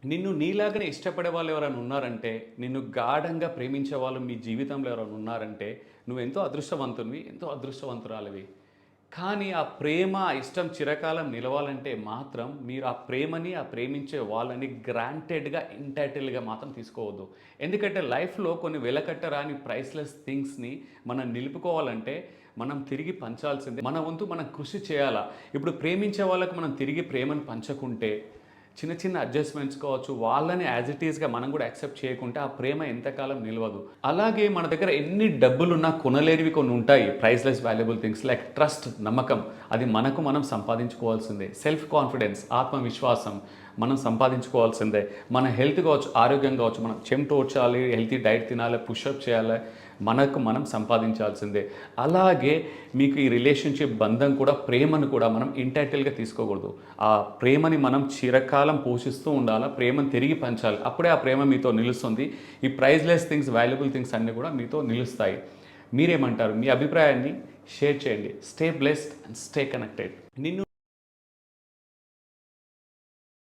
నిన్ను నీలాగానే ఇష్టపడే వాళ్ళు ఎవరైనా ఉన్నారంటే, నిన్ను గాఢంగా ప్రేమించే వాళ్ళు మీ జీవితంలో ఎవరైనా ఉన్నారంటే, నువ్వెంతో అదృష్టవంతునివి, ఎంతో అదృష్టవంతురాలివి. కానీ ఆ ప్రేమ, ఆ ఇష్టం చిరకాలం నిలవాలంటే మాత్రం మీరు ఆ ప్రేమని, ఆ ప్రేమించే వాళ్ళని గ్రాంటెడ్‌గా, ఎంటైటిల్‌గా మాత్రం తీసుకోవద్దు. ఎందుకంటే లైఫ్‌లో కొన్ని వెలకట్టరాని ప్రైస్‌లెస్ థింగ్స్‌ని మనం నిలుపుకోవాలంటే, మనం తిరిగి పంచాల్సిందే. మన వంతు మనం కృషి చేయాలా. ఇప్పుడు ప్రేమించే వాళ్ళకి మనం తిరిగి ప్రేమను పంచకుంటే చిన్న చిన్న అడ్జస్ట్‌మెంట్స్ కావచ్చు, వాళ్ళని యాజ్ ఇట్ ఈస్‌గా మనం కూడా యాక్సెప్ట్ చేయకుంటే ఆ ప్రేమ ఎంతకాలం నిలవదు. అలాగే మన దగ్గర ఎన్ని డబ్బులున్నా కొనలేనివి కొన్ని ఉంటాయి. Priceless valuable things like trust, నమ్మకం. అది మనకు మనం సంపాదించుకోవాల్సిందే. సెల్ఫ్ కాన్ఫిడెన్స్, ఆత్మవిశ్వాసం మనం సంపాదించుకోవాల్సిందే. మన హెల్త్ కావచ్చు, ఆరోగ్యం కావచ్చు, మనం చెమటోడ్చాలి, హెల్తీ డైట్ తినాలి, పుషప్ చేయాలి. మనకు మనం సంపాదించాల్సిందే. అలాగే మీకు ఈ రిలేషన్‌షిప్ బంధం కూడా ప్రేమను కూడా మనం ఎంటైటిల్‌గా తీసుకోకూడదు. ఆ ప్రేమని మనం చిరకాలం పోషిస్తూ ఉండాలా. ప్రేమను తిరిగి పంచాలి. అప్పుడే ఆ ప్రేమ మీతో నిలుస్తుంది. ఈ ప్రైజ్‌లెస్ థింగ్స్, వాల్యుబుల్ థింగ్స్ అన్నీ కూడా మీతో నిలుస్తాయి. మీరేమంటారు? మీ అభిప్రాయాన్ని షేర్ చేయండి. Stay blessed and stay connected. నిన్ను